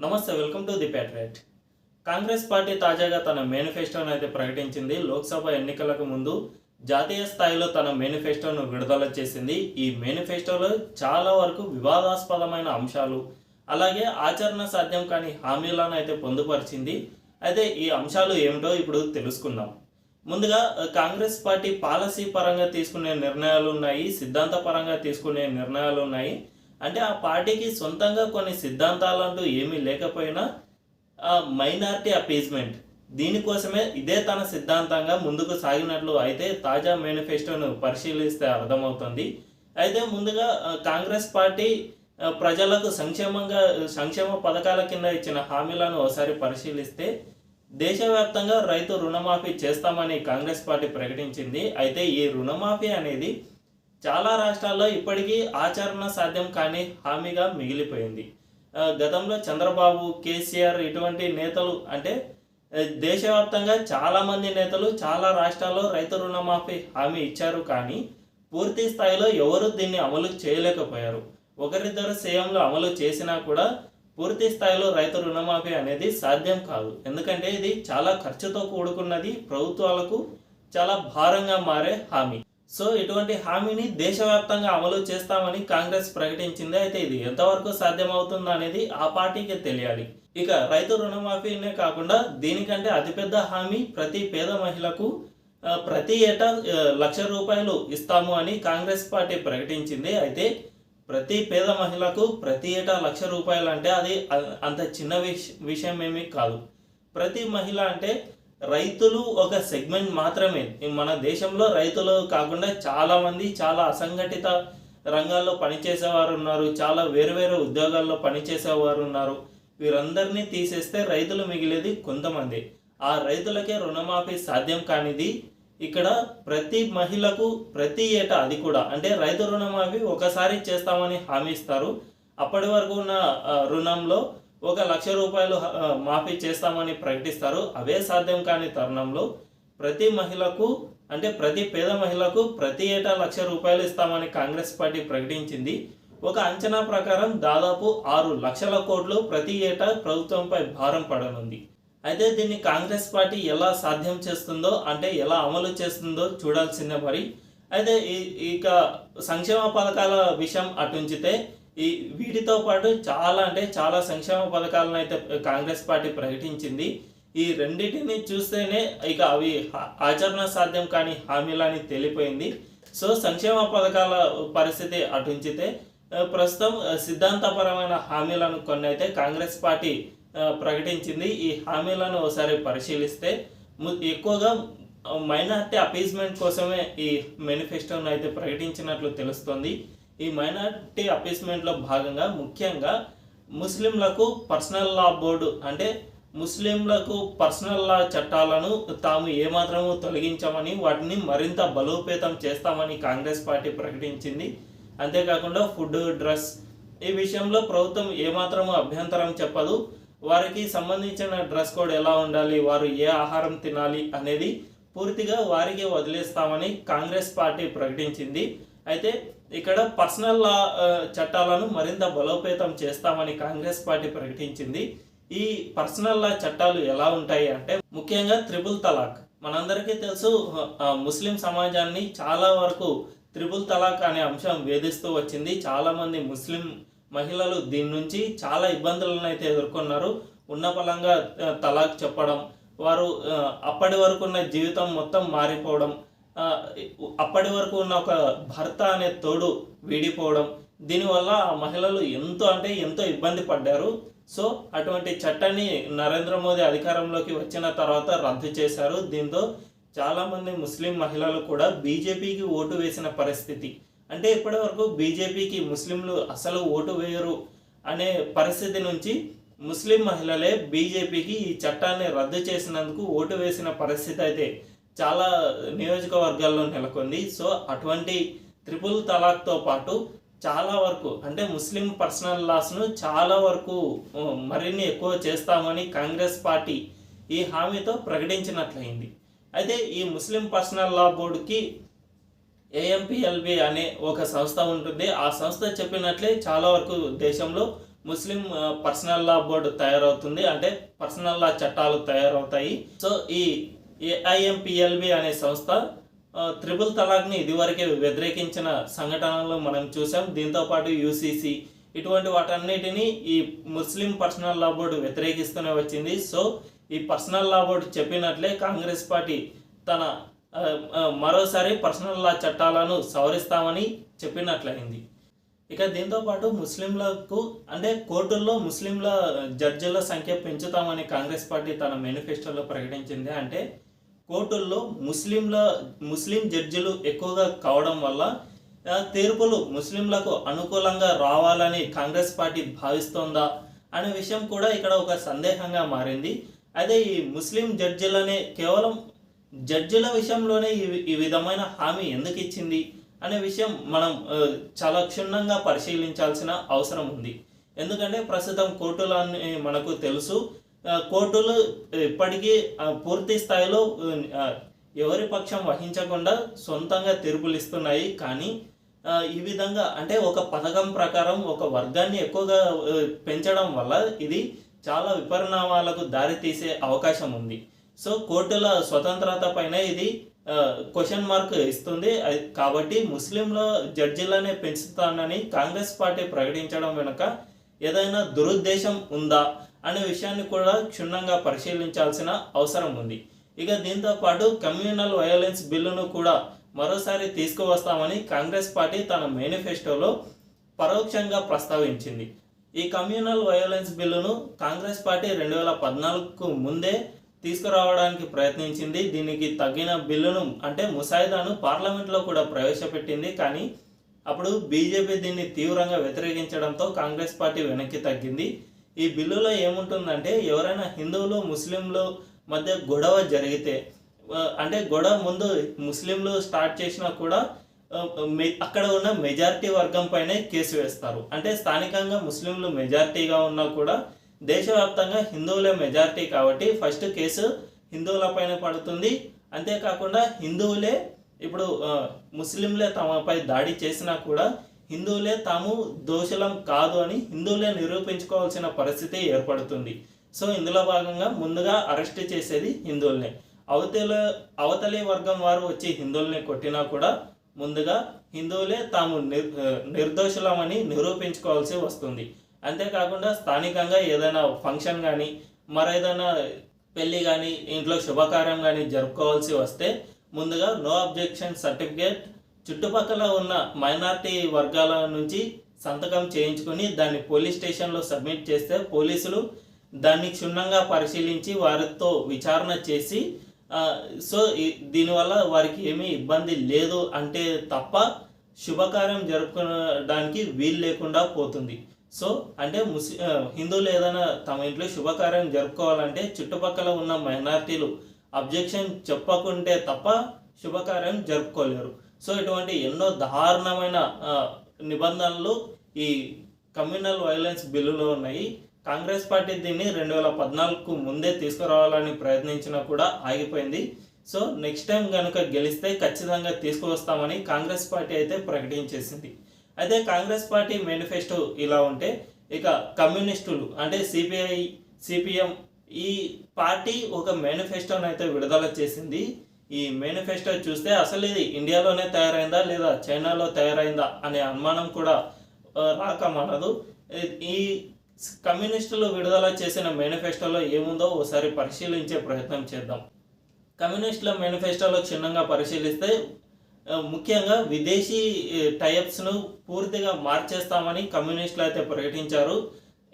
నమస్తే, welcome to the patriot. Congress party తాజాగా తన మేనిఫెస్టోను అయితే ప్రకటించింది. లోక్సభ ఎన్నికలకు ముందు జాతీయ స్థాయిలో తన మేనిఫెస్టోను విడుదల చేసింది. ఈ మేనిఫెస్టోలో చాలా వరకు వివాదాస్పదమైన అంశాలు, అలాగే ఆచరణ సాధ్యం కాని హామీలను అయితే పొందుపరిచింది. అయితే ఈ అంశాలు ఏమిటో ఇప్పుడు తెలుసుకుందాం. ముందుగా కాంగ్రెస్ పార్టీ పాలసీ పరంగా తీసుకునే నిర్ణయాలు ఉన్నాయి, సిద్ధాంత పరంగా తీసుకునే నిర్ణయాలు ఉన్నాయి. అంటే ఆ పార్టీకి సొంతంగా కొన్ని సిద్ధాంతాలంటూ ఏమీ లేకపోయినా మైనారిటీ అపీజ్మెంట్ దీనికోసమే ఇదే తన సిద్ధాంతంగా ముందుకు సాగినట్లు అయితే తాజా మేనిఫెస్టోను పరిశీలిస్తే అర్థమవుతుంది. అయితే ముందుగా కాంగ్రెస్ పార్టీ ప్రజలకు సంక్షేమ పథకాల కింద ఇచ్చిన హామీలను ఒకసారి పరిశీలిస్తే దేశవ్యాప్తంగా రైతు రుణమాఫీ చేస్తామని కాంగ్రెస్ పార్టీ ప్రకటించింది. అయితే ఈ రుణమాఫీ అనేది చాలా రాష్ట్రాల్లో ఇప్పటికీ ఆచరణ సాధ్యం కాని హామీగా మిగిలిపోయింది. గతంలో చంద్రబాబు, కేసీఆర్ ఇటువంటి నేతలు అంటే దేశవ్యాప్తంగా చాలామంది నేతలు చాలా రాష్ట్రాల్లో రైతు రుణమాఫీ హామీ ఇచ్చారు, కానీ పూర్తి స్థాయిలో ఎవరు దీన్ని అమలు చేయలేకపోయారు. ఒకరిద్దరు సీఎంలు అమలు చేసినా కూడా పూర్తి స్థాయిలో రైతు రుణమాఫీ అనేది సాధ్యం కాదు. ఎందుకంటే ఇది చాలా ఖర్చుతో కూడుకున్నది, ప్రభుత్వాలకు చాలా భారంగా మారే హామీ. సో ఇటువంటి హామీని దేశవ్యాప్తంగా అమలు చేస్తామని కాంగ్రెస్ ప్రకటించింది. అయితే ఇది ఎంతవరకు సాధ్యమవుతుందో అనేది ఆ పార్టీకి తెలియాలి. ఇక రైతు రుణమాఫీనే కాకుండా దీనికంటే అతిపెద్ద హామీ ప్రతి పేద మహిళకు ప్రతి ఏటా 1,00,000 రూపాయలు ఇస్తాము అని కాంగ్రెస్ పార్టీ ప్రకటించింది. అయితే ప్రతి పేద మహిళకు ప్రతి ఏటా 1,00,000 రూపాయలు అంటే అది అంత చిన్న విషయం ఏమీ కాదు. ప్రతి మహిళ అంటే రైతులు ఒక సెగ్మెంట్ మాత్రమే. మన దేశంలో రైతులు కాకుండా చాలామంది చాలా అసంఘటిత రంగాల్లో పనిచేసేవారు ఉన్నారు, చాలా వేరు ఉద్యోగాల్లో పనిచేసేవారు ఉన్నారు. వీరందరినీ తీసేస్తే రైతులు మిగిలేది కొంతమంది. ఆ రైతులకే రుణమాఫీ సాధ్యం కానిది ఇక్కడ ప్రతి మహిళకు ప్రతి ఏటా, అది కూడా అంటే రైతు రుణమాఫీ ఒకసారి చేస్తామని హామీ ఇస్తారు. అప్పటి వరకు ఉన్న రుణంలో 1,00,000 రూపాయలు మాఫీ చేస్తామని ప్రకటిస్తారు. అవే సాధ్యం కాని తరుణంలో ప్రతి మహిళకు అంటే ప్రతి పేద మహిళకు ప్రతి ఏటా 1,00,000 రూపాయలు ఇస్తామని కాంగ్రెస్ పార్టీ ప్రకటించింది. ఒక అంచనా ప్రకారం దాదాపు 6 లక్షల కోట్లు ప్రతి ఏటా ప్రభుత్వంపై భారం పడనుంది. అయితే దీన్ని కాంగ్రెస్ పార్టీ ఎలా సాధ్యం చేస్తుందో, అంటే ఎలా అమలు చేస్తుందో చూడాల్సిందే మరి. అయితే ఇక సంక్షేమ పథకాల విషయం అటుంచితే వీటితో పాటు చాలా సంక్షేమ పథకాలను అయితే కాంగ్రెస్ పార్టీ ప్రకటించింది. ఈ రెండింటిని చూస్తేనే ఇక అవి ఆచరణ సాధ్యం కాని హామీలని తేలిపోయింది. సో సంక్షేమ పథకాల పరిస్థితి అటుంచితే ప్రస్తుతం సిద్ధాంతపరమైన హామీలను కొన్ని అయితే కాంగ్రెస్ పార్టీ ప్రకటించింది. ఈ హామీలను ఒకసారి పరిశీలిస్తే ఎక్కువగా మైనారిటీ అపీజ్మెంట్ కోసమే ఈ మేనిఫెస్టోను అయితే ప్రకటించినట్లు తెలుస్తుంది. ఈ మైనారిటీ అపీస్మెంట్లో భాగంగా ముఖ్యంగా ముస్లింలకు పర్సనల్ లా బోర్డు, అంటే ముస్లింలకు పర్సనల్ లా చట్టాలను తాము ఏమాత్రము తొలగించామని, వాటిని మరింత బలోపేతం చేస్తామని కాంగ్రెస్ పార్టీ ప్రకటించింది. అంతేకాకుండా ఫుడ్, డ్రెస్ ఈ విషయంలో ప్రభుత్వం ఏమాత్రము అభ్యంతరం చెప్పదు. వారికి సంబంధించిన డ్రెస్ కోడ్ ఎలా ఉండాలి, వారు ఏ ఆహారం తినాలి అనేది పూర్తిగా వారికి వదిలేస్తామని కాంగ్రెస్ పార్టీ ప్రకటించింది. అయితే ఇక్కడ పర్సనల్ లా చట్టాలను మరింత బలోపేతం చేస్తామని కాంగ్రెస్ పార్టీ ప్రకటించింది. ఈ పర్సనల్ లా చట్టాలు ఎలా ఉంటాయి అంటే ముఖ్యంగా త్రిపుల్ తలాక్. మనందరికీ తెలుసు, ముస్లిం సమాజాన్ని చాలా వరకు త్రిపుల్ తలాక్ అనే అంశం వేధిస్తూ వచ్చింది. చాలామంది ముస్లిం మహిళలు దీని నుంచి చాలా ఇబ్బందులను అయితే ఎదుర్కొన్నారు. ఉన్న పలంగా తలాక్ చెప్పడం, వారు అప్పటి వరకు ఉన్న జీవితం మొత్తం మారిపోవడం, అప్పటి వరకు ఉన్న ఒక భర్త అనే తోడు వీడిపోవడం, దీనివల్ల ఆ మహిళలు ఎంతో ఇబ్బంది పడ్డారు. సో అటువంటి చట్టాన్ని నరేంద్ర మోదీ అధికారంలోకి వచ్చిన తర్వాత రద్దు చేశారు. దీంతో చాలామంది ముస్లిం మహిళలు కూడా బీజేపీకి ఓటు వేసిన పరిస్థితి. అంటే ఇప్పటి వరకు బీజేపీకి ముస్లింలు అసలు ఓటు వేయరు అనే పరిస్థితి నుంచి ముస్లిం మహిళలే బీజేపీకి ఈ చట్టాన్ని రద్దు చేసినందుకు ఓటు వేసిన పరిస్థితి అయితే చాలా నియోజకవర్గాల్లో నెలకొంది. సో అటువంటి త్రిపుల్ తలాక్తో పాటు చాలా వరకు అంటే ముస్లిం పర్సనల్ లాస్ను చాలా వరకు మరిన్ని ఎక్కువ చేస్తామని కాంగ్రెస్ పార్టీ ఈ హామీతో ప్రకటించినట్లయింది. అయితే ఈ ముస్లిం పర్సనల్ లా బోర్డుకి ఏఎంపీఎల్బీ అనే ఒక సంస్థ ఉంటుంది. ఆ సంస్థ చెప్పినట్లే చాలా వరకు దేశంలో ముస్లిం పర్సనల్ లా బోర్డు తయారవుతుంది, అంటే పర్సనల్ లా చట్టాలు తయారవుతాయి. సో ఈ ఏఐఎంపిఎల్బి అనే సంస్థ త్రిపుల్ తలాక్ని ఇదివరకే వ్యతిరేకించిన సంఘటనలు మనం చూసాం. దీంతోపాటు యూసీసీ ఇటువంటి వాటన్నిటిని ఈ ముస్లిం పర్సనల్ లా బోర్డు వ్యతిరేకిస్తూనే వచ్చింది. సో ఈ పర్సనల్ లా బోర్డు చెప్పినట్లే కాంగ్రెస్ పార్టీ తన మరోసారి పర్సనల్ లా చట్టాలను సవరిస్తామని చెప్పినట్లయింది. ఇక దీంతోపాటు ముస్లింలకు అంటే కోర్టుల్లో ముస్లింల జడ్జిల సంఖ్య పెంచుతామని కాంగ్రెస్ పార్టీ తన మేనిఫెస్టోలో ప్రకటించింది. అంటే కోర్టుల్లో ముస్లిం జడ్జిలు ఎక్కువగా కావడం వల్ల తీర్పులు ముస్లింలకు అనుకూలంగా రావాలని కాంగ్రెస్ పార్టీ భావిస్తోందా అనే విషయం కూడా ఇక్కడ ఒక సందేహంగా మారింది. అదే ఈ ముస్లిం జడ్జిలనే కేవలం జడ్జిల విషయంలోనే ఈ విధమైన హామీ ఎందుకు ఇచ్చింది అనే విషయం మనం చాలా క్షుణ్ణంగా పరిశీలించాల్సిన అవసరం ఉంది. ఎందుకంటే ప్రస్తుతం కోర్టులని మనకు తెలుసు, కోర్టులు ఇప్పటికీ పూర్తి స్థాయిలో ఎవరి పక్షం వహించకుండా సొంతంగా తీర్పులు ఇస్తున్నాయి. కానీ ఈ విధంగా అంటే ఒక పథకం ప్రకారం ఒక వర్గాన్ని ఎక్కువగా పెంచడం వల్ల ఇది చాలా విపరిణామాలకు దారితీసే అవకాశం ఉంది. సో కోర్టుల స్వతంత్రత పైన ఇది క్వశ్చన్ మార్క్ ఇస్తుంది. కాబట్టి ముస్లింల జడ్జిలనే పెంచుతానని కాంగ్రెస్ పార్టీ ప్రకటించడం వెనుక ఏదైనా దురుద్దేశం ఉందా అనే విషయాన్ని కూడా క్షుణ్ణంగా పరిశీలించాల్సిన అవసరం ఉంది. ఇక దీంతో పాటు కమ్యూనల్ వయోలెన్స్ బిల్లును కూడా మరోసారి తీసుకువస్తామని కాంగ్రెస్ పార్టీ తన మేనిఫెస్టోలో పరోక్షంగా ప్రస్తావించింది. ఈ కమ్యూనల్ వయోలెన్స్ బిల్లును కాంగ్రెస్ పార్టీ 2014కు ముందే తీసుకురావడానికి ప్రయత్నించింది. దీనికి తగిన బిల్లును అంటే ముసాయిదాను పార్లమెంట్లో కూడా ప్రవేశపెట్టింది. కానీ అప్పుడు బీజేపీ దీన్ని తీవ్రంగా వ్యతిరేకించడంతో కాంగ్రెస్ పార్టీ వెనక్కి తగ్గింది. ఈ బిల్లులో ఏముంటుందంటే ఎవరైనా హిందువులు ముస్లింలు మధ్య గొడవ జరిగితే అంటే గొడవ ముందు ముస్లింలు స్టార్ట్ చేసినా కూడా అక్కడ ఉన్న మెజారిటీ వర్గం పైనే కేసు వేస్తారు. అంటే స్థానికంగా ముస్లింలు మెజారిటీగా ఉన్నా కూడా దేశవ్యాప్తంగా హిందువులే మెజారిటీ కాబట్టి ఫస్ట్ కేసు హిందువుల పైన పడుతుంది. అంతేకాకుండా హిందువులే ఇప్పుడు ముస్లింలే తమపై దాడి చేసినా కూడా హిందువులే తాము దోషులం కాదు అని హిందువులే నిరూపించుకోవాల్సిన పరిస్థితి ఏర్పడుతుంది. సో ఇందులో భాగంగా ముందుగా అరెస్ట్ చేసేది హిందువులనే. అవతలి వర్గం వారు వచ్చి హిందువుల్ని కొట్టినా కూడా ముందుగా హిందువులే తాము నిర్దోషులమని నిరూపించుకోవాల్సి వస్తుంది. అంతేకాకుండా స్థానికంగా ఏదైనా ఫంక్షన్ కానీ మరేదైనా పెళ్ళి కానీ ఇంట్లో శుభకార్యం కానీ జరుపుకోవాల్సి వస్తే ముందుగా నో అబ్జెక్షన్ సర్టిఫికేట్ చుట్టుపక్కల ఉన్న మైనారిటీ వర్గాల నుంచి సంతకం చేయించుకొని దాన్ని పోలీస్ స్టేషన్లో సబ్మిట్ చేస్తే పోలీసులు దాన్ని క్షుణ్ణంగా పరిశీలించి వారితో విచారణ చేసి సో దీనివల్ల వారికి ఏమీ ఇబ్బంది లేదు అంటే తప్ప శుభకార్యం జరుపుకోవడానికి వీలు లేకుండా పోతుంది. సో అంటే హిందువులు ఏదైనా తమ ఇంట్లో శుభకార్యం జరుపుకోవాలంటే చుట్టుపక్కల ఉన్న మైనారిటీలు అబ్జెక్షన్ చెప్పకుంటే తప్ప శుభకార్యం జరుపుకోలేరు. సో ఇటువంటి ఎన్నో దారుణమైన నిబంధనలు ఈ కమ్యూనల్ వైలెన్స్ బిల్లులో ఉన్నాయి. కాంగ్రెస్ పార్టీ దీన్ని 2014కు ముందే తీసుకురావాలని ప్రయత్నించినా కూడా ఆగిపోయింది. సో నెక్స్ట్ టైం కనుక గెలిస్తే ఖచ్చితంగా తీసుకువస్తామని కాంగ్రెస్ పార్టీ అయితే ప్రకటించేసింది. అయితే కాంగ్రెస్ పార్టీ మేనిఫెస్టో ఇలా ఉంటే ఇక కమ్యూనిస్టులు అంటే సిపిఐ సిపిఎం ఈ పార్టీ ఒక మేనిఫెస్టోని అయితే విడుదల చేసింది. ఈ మేనిఫెస్టో చూస్తే అసలు ఇది ఇండియాలోనే తయారైందా లేదా చైనాలో తయారైందా అనే అనుమానం కూడా రాకమనదు. ఈ కమ్యూనిస్టులు విడుదల చేసిన మేనిఫెస్టోలో ఏముందో ఒకసారి పరిశీలించే ప్రయత్నం చేద్దాం. కమ్యూనిస్టుల మేనిఫెస్టోలో క్షుణ్ణంగా పరిశీలిస్తే ముఖ్యంగా విదేశీ టైప్స్ను పూర్తిగా మార్చేస్తామని కమ్యూనిస్టులు అయితే ప్రకటించారు.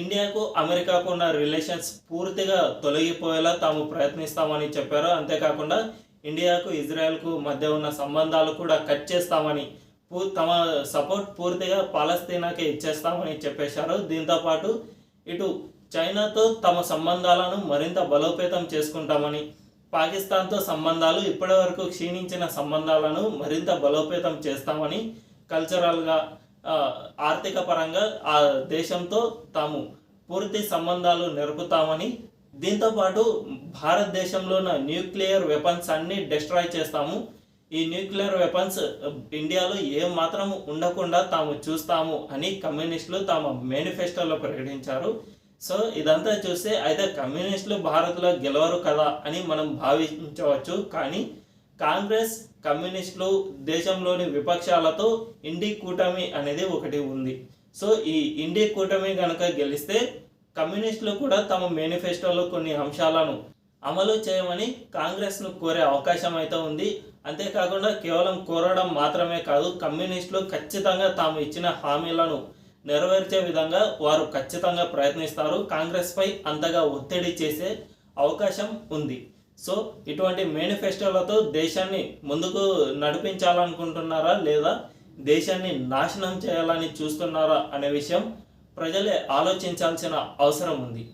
ఇండియాకు అమెరికాకు ఉన్న రిలేషన్స్ పూర్తిగా తొలగిపోయేలా తాము ప్రయత్నిస్తామని చెప్పారు. అంతేకాకుండా ఇండియాకు ఇజ్రాయెల్కు మధ్య ఉన్న సంబంధాలు కూడా కట్ చేస్తామని తమ సపోర్ట్ పూర్తిగా పాలస్తీనాకే ఇచ్చేస్తామని చెప్పేశారు. దీంతోపాటు ఇటు చైనాతో తమ సంబంధాలను మరింత బలోపేతం చేసుకుంటామని, పాకిస్తాన్తో సంబంధాలు ఇప్పటివరకు క్షీణించిన సంబంధాలను మరింత బలోపేతం చేస్తామని, కల్చరల్గా ఆర్థిక పరంగా ఆ దేశంతో తాము పూర్తి సంబంధాలు నెరుపుతామని, దీంతోపాటు భారతదేశంలో ఉన్న న్యూక్లియర్ వెపన్స్ అన్నీ డిస్ట్రాయ్ చేస్తాము, ఈ న్యూక్లియర్ వెపన్స్ ఇండియాలో ఏం మాత్రం ఉండకుండా తాము చూస్తాము అని కమ్యూనిస్టులు తమ మేనిఫెస్టోలో ప్రకటించారు. సో ఇదంతా చూస్తే అయితే కమ్యూనిస్టులు భారత్లో గెలవరు కదా అని మనం భావించవచ్చు. కానీ కాంగ్రెస్, కమ్యూనిస్టులు, దేశంలోని విపక్షాలతో ఇండి కూటమి అనేది ఒకటి ఉంది. సో ఈ ఇండి కూటమి కనుక గెలిస్తే కమ్యూనిస్టులు కూడా తమ మేనిఫెస్టోలో కొన్ని అంశాలను అమలు చేయమని కాంగ్రెస్ను కోరే అవకాశం అయితే ఉంది. అంతేకాకుండా కేవలం కోరడం మాత్రమే కాదు, కమ్యూనిస్టులు ఖచ్చితంగా తాము ఇచ్చిన హామీలను నెరవేర్చే విధంగా వారు ఖచ్చితంగా ప్రయత్నిస్తారు. కాంగ్రెస్పై అంతగా ఒత్తిడి చేసే అవకాశం ఉంది. సో ఇటువంటి మేనిఫెస్టోలతో దేశాన్ని ముందుకు నడిపించాలనుకుంటున్నారా లేదా దేశాన్ని నాశనం చేయాలని చూస్తున్నారా అనే విషయం ప్రజలే ఆలోచించాల్సిన అవసరం ఉంది.